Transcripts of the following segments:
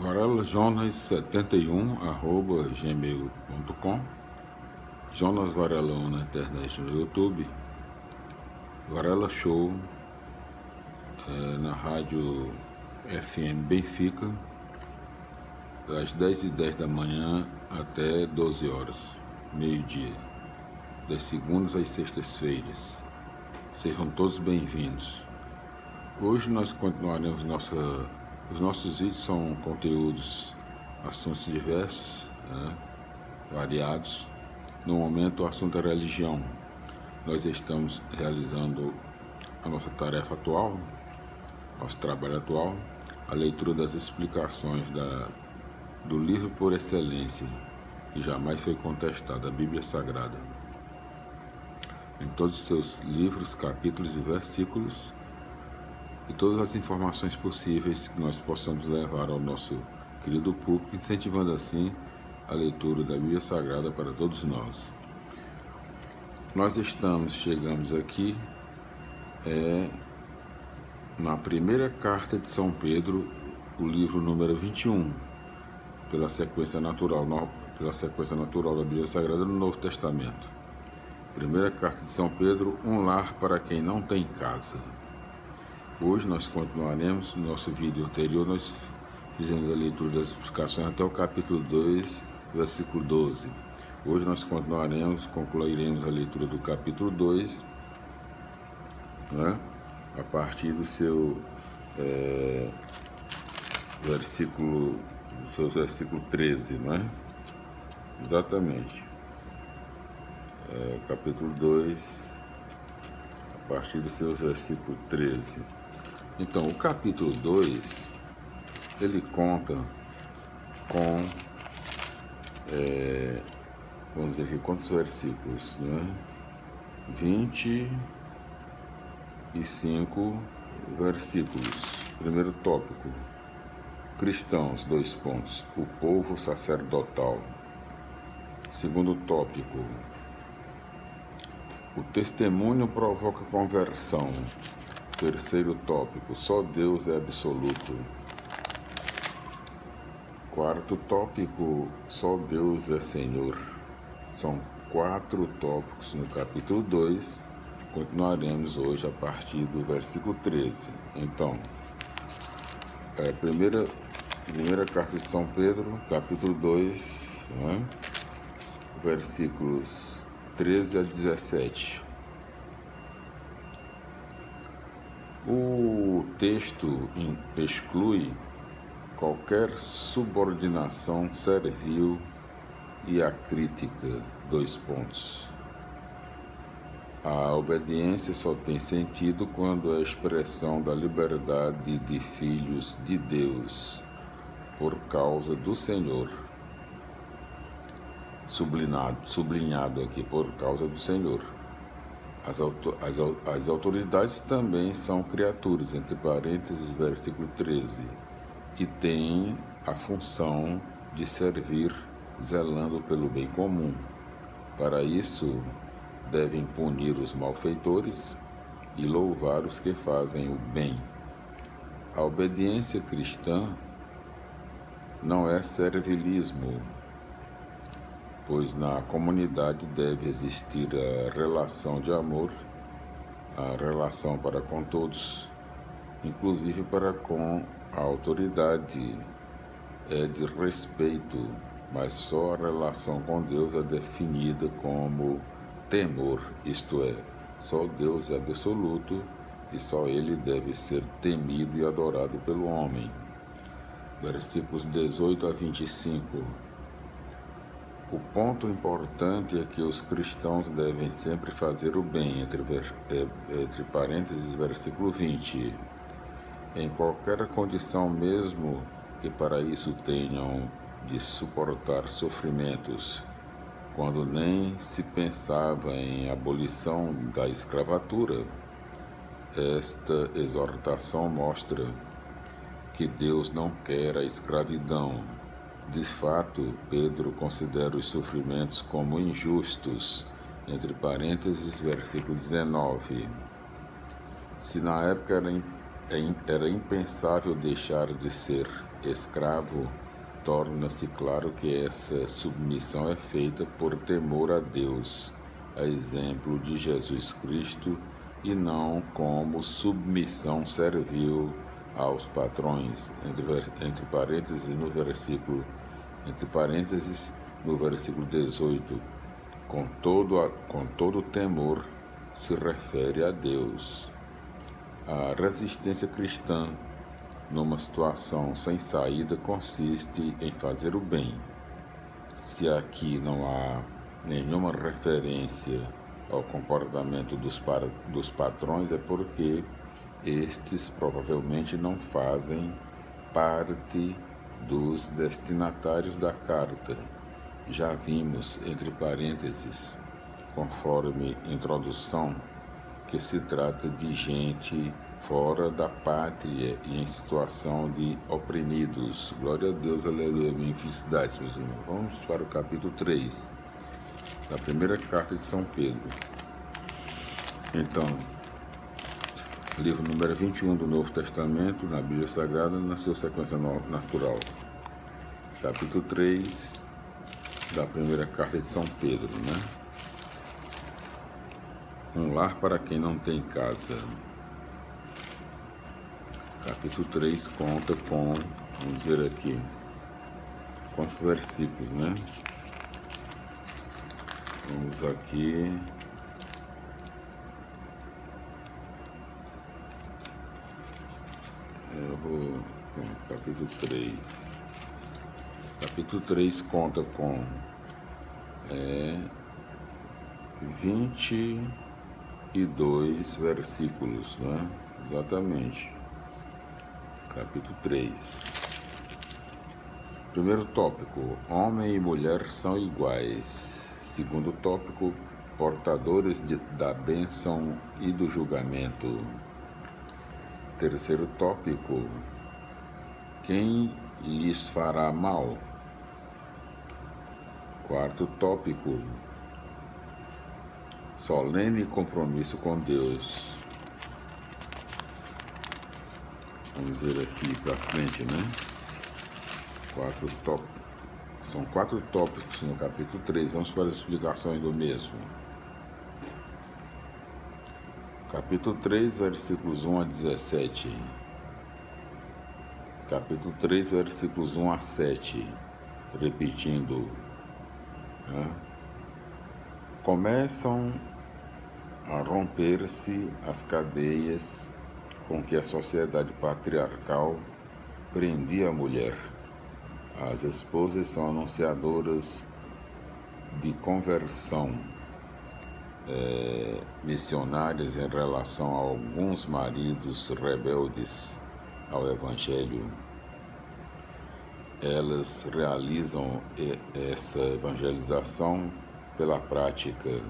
varelajonas71@gmail.com, Jonas Varelão na internet, no YouTube, Varela Show na rádio FM Benfica, das 10h10 da manhã até 12 horas, meio-dia, das segundas às sextas-feiras. Sejam todos bem-vindos. Hoje nós continuaremos os nossos vídeos são conteúdos, assuntos diversos, variados. No momento o assunto é religião. Nós estamos realizando a nossa tarefa atual, nosso trabalho atual, a leitura das explicações do livro por excelência, que jamais foi contestado, a Bíblia Sagrada. Em todos os seus livros, capítulos e versículos, e todas as informações possíveis que nós possamos levar ao nosso querido público, incentivando assim a leitura da Bíblia Sagrada para todos nós. Nós chegamos aqui na primeira carta de São Pedro, o livro número 21, pela sequência natural da Bíblia Sagrada no Novo Testamento. Primeira carta de São Pedro, um lar para quem não tem casa. Hoje nós continuaremos. No nosso vídeo anterior nós fizemos a leitura das explicações até o capítulo 2, versículo 12. Hoje nós concluiremos a leitura do capítulo 2, a partir do seu versículo 13, Exatamente. Capítulo 2, a partir do seu versículo 13. Então, o capítulo 2, ele conta com, vamos dizer aqui, quantos versículos, 25 versículos. Primeiro tópico, cristãos, 2 pontos, o povo sacerdotal. Segundo tópico, o testemunho provoca conversão. Terceiro tópico, só Deus é absoluto. Quarto tópico, só Deus é Senhor. São 4 tópicos no capítulo 2. Continuaremos hoje a partir do versículo 13. Então, primeira carta de São Pedro, capítulo 2, versículos 13 a 17. O texto exclui qualquer subordinação servil e acrítica, 2 pontos. A obediência só tem sentido quando é a expressão da liberdade de filhos de Deus por causa do Senhor. Sublinhado aqui, por causa do Senhor. As autoridades também são criaturas, entre parênteses, versículo 13, e têm a função de servir, zelando pelo bem comum. Para isso, devem punir os malfeitores e louvar os que fazem o bem. A obediência cristã não é servilismo, pois na comunidade deve existir a relação de amor, a relação para com todos, inclusive para com a autoridade é de respeito, mas só a relação com Deus é definida como temor, isto é, só Deus é absoluto e só Ele deve ser temido e adorado pelo homem. Versículos 18 a 25. O ponto importante é que os cristãos devem sempre fazer o bem, entre parênteses, versículo 20, em qualquer condição, mesmo que para isso tenham de suportar sofrimentos, quando nem se pensava em abolição da escravatura. Esta exortação mostra que Deus não quer a escravidão. De fato, Pedro considera os sofrimentos como injustos, entre parênteses, versículo 19. Se na época era era impensável deixar de ser escravo, torna-se claro que essa submissão é feita por temor a Deus, a exemplo de Jesus Cristo, e não como submissão servil aos patrões, entre parênteses no versículo 18, com todo temor se refere a Deus. A resistência cristã numa situação sem saída consiste em fazer o bem. Se aqui não há nenhuma referência ao comportamento dos patrões, é porque estes provavelmente não fazem parte dos destinatários da carta. Já vimos, entre parênteses, conforme introdução, que se trata de gente fora da pátria e em situação de oprimidos. Glória a Deus, aleluia, minha felicidade, meus irmãos. Vamos para o capítulo 3, da primeira carta de São Pedro. Então, livro número 21 do Novo Testamento, na Bíblia Sagrada, na sua sequência natural. Capítulo 3, da primeira carta de São Pedro, né? Um lar para quem não tem casa. Capítulo 3 conta com, vamos dizer aqui, quantos versículos, né? Vamos aqui. Capítulo 3. Capítulo 3 conta com 22 versículos, né? Exatamente. Capítulo 3. Primeiro tópico: homem e mulher são iguais. Segundo tópico: portadores da bênção e do julgamento. Terceiro tópico: quem lhes fará mal? Quarto tópico: solene compromisso com Deus. Vamos ver aqui para frente, né? São 4 tópicos no capítulo 3. Vamos para as explicações do mesmo. Capítulo 3, versículos 1 a 17. Capítulo 3, versículos 1 a 7. Repetindo, né? Começam a romper-se as cadeias com que a sociedade patriarcal prendia a mulher. As esposas são anunciadoras de conversão, missionárias em relação a alguns maridos rebeldes ao Evangelho. Elas realizam essa evangelização pela prática,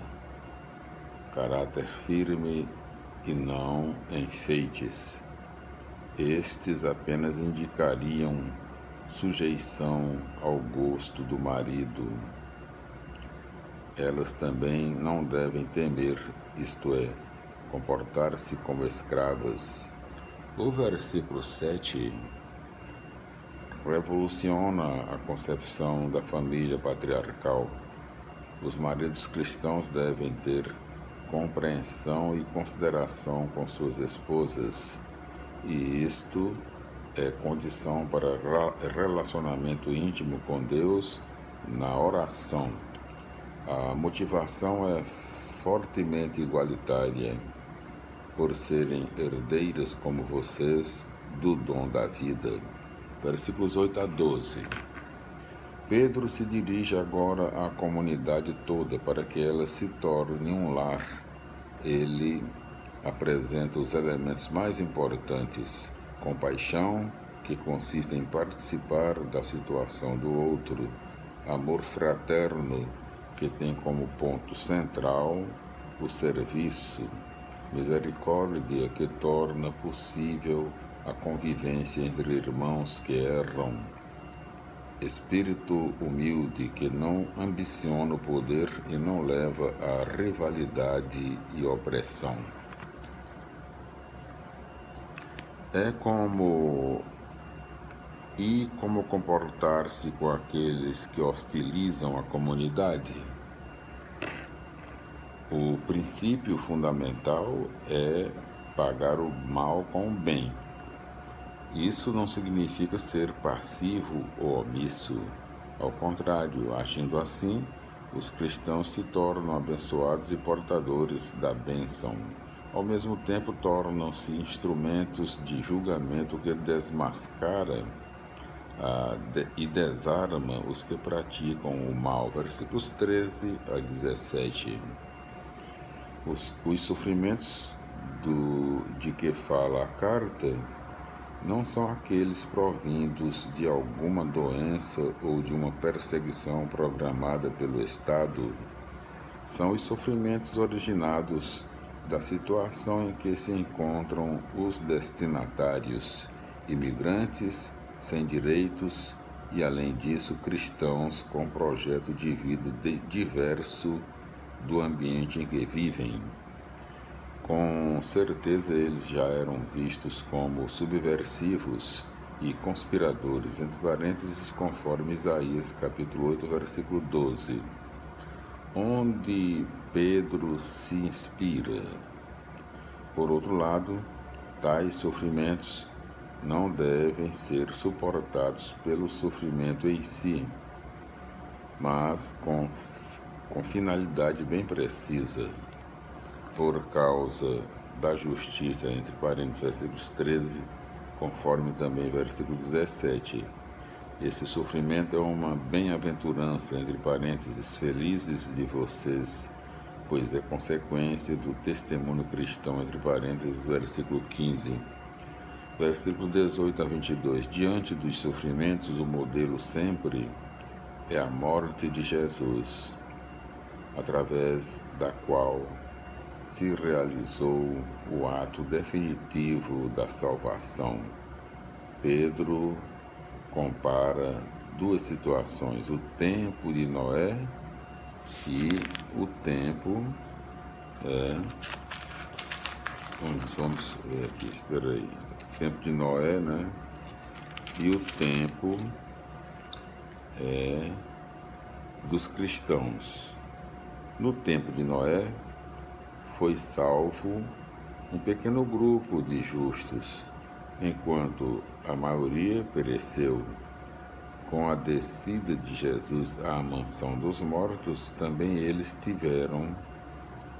caráter firme e não enfeites. Estes apenas indicariam sujeição ao gosto do marido. Elas também não devem temer, isto é, comportar-se como escravas. O versículo 7 revoluciona a concepção da família patriarcal. Os maridos cristãos devem ter compreensão e consideração com suas esposas, e isto é condição para relacionamento íntimo com Deus na oração. A motivação é fortemente igualitária, por serem herdeiras como vocês do dom da vida. Versículos 8 a 12. Pedro se dirige agora à comunidade toda para que ela se torne um lar. Ele apresenta os elementos mais importantes: compaixão, que consiste em participar da situação do outro; amor fraterno, que tem como ponto central o serviço; misericórdia, que torna possível a convivência entre irmãos que erram; espírito humilde, que não ambiciona o poder e não leva à rivalidade e opressão. É como como comportar-se com aqueles que hostilizam a comunidade. O princípio fundamental é pagar o mal com o bem. Isso não significa ser passivo ou omisso. Ao contrário, agindo assim, os cristãos se tornam abençoados e portadores da bênção. Ao mesmo tempo, tornam-se instrumentos de julgamento que desmascara e desarma os que praticam o mal. Versículos 13 a 17. Os sofrimentos de que fala a carta não são aqueles provindos de alguma doença ou de uma perseguição programada pelo Estado. São os sofrimentos originados da situação em que se encontram os destinatários, imigrantes sem direitos e, além disso, cristãos com projeto de vida diverso do ambiente em que vivem. Com certeza eles já eram vistos como subversivos e conspiradores, entre parênteses, conforme Isaías capítulo 8, versículo 12, onde Pedro se inspira. Por outro lado, tais sofrimentos não devem ser suportados pelo sofrimento em si, mas com finalidade bem precisa, por causa da justiça, entre parênteses, versículos 13, conforme também versículo 17. Esse sofrimento é uma bem-aventurança, entre parênteses, felizes de vocês, pois é consequência do testemunho cristão, entre parênteses, versículo 15. Versículo 18 a 22. Diante dos sofrimentos, o modelo sempre é a morte de Jesus, através da qual se realizou o ato definitivo da salvação. Pedro compara duas situações, o tempo de Noé e o tempo vamos ver aqui, espera aí, o tempo de Noé, né? E o tempo dos cristãos. No tempo de Noé foi salvo um pequeno grupo de justos, enquanto a maioria pereceu. Com a descida de Jesus à mansão dos mortos, também eles tiveram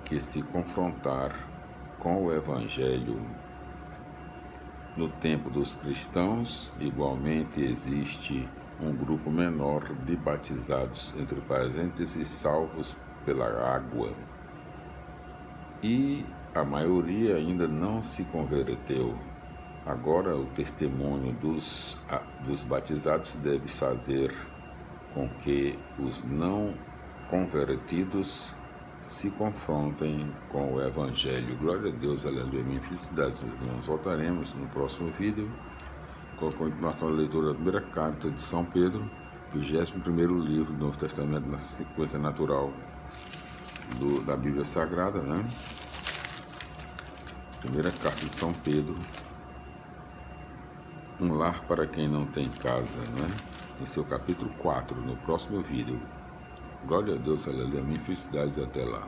que se confrontar com o Evangelho. No tempo dos cristãos, igualmente existe um grupo menor de batizados, entre parênteses, salvos pela água. E a maioria ainda não se converteu. Agora, o testemunho dos batizados deve fazer com que os não convertidos se confrontem com o Evangelho. Glória a Deus, aleluia, minha felicidade, meus irmãos. Voltaremos no próximo vídeo com a continuação da leitura da primeira carta de São Pedro, 21º livro do Novo Testamento, na sequência natural da Bíblia Sagrada, né? Primeira carta de São Pedro, um lar para quem não tem casa, né? Em seu capítulo 4, no próximo vídeo. Glória a Deus, aleluia, minha felicidade, e até lá.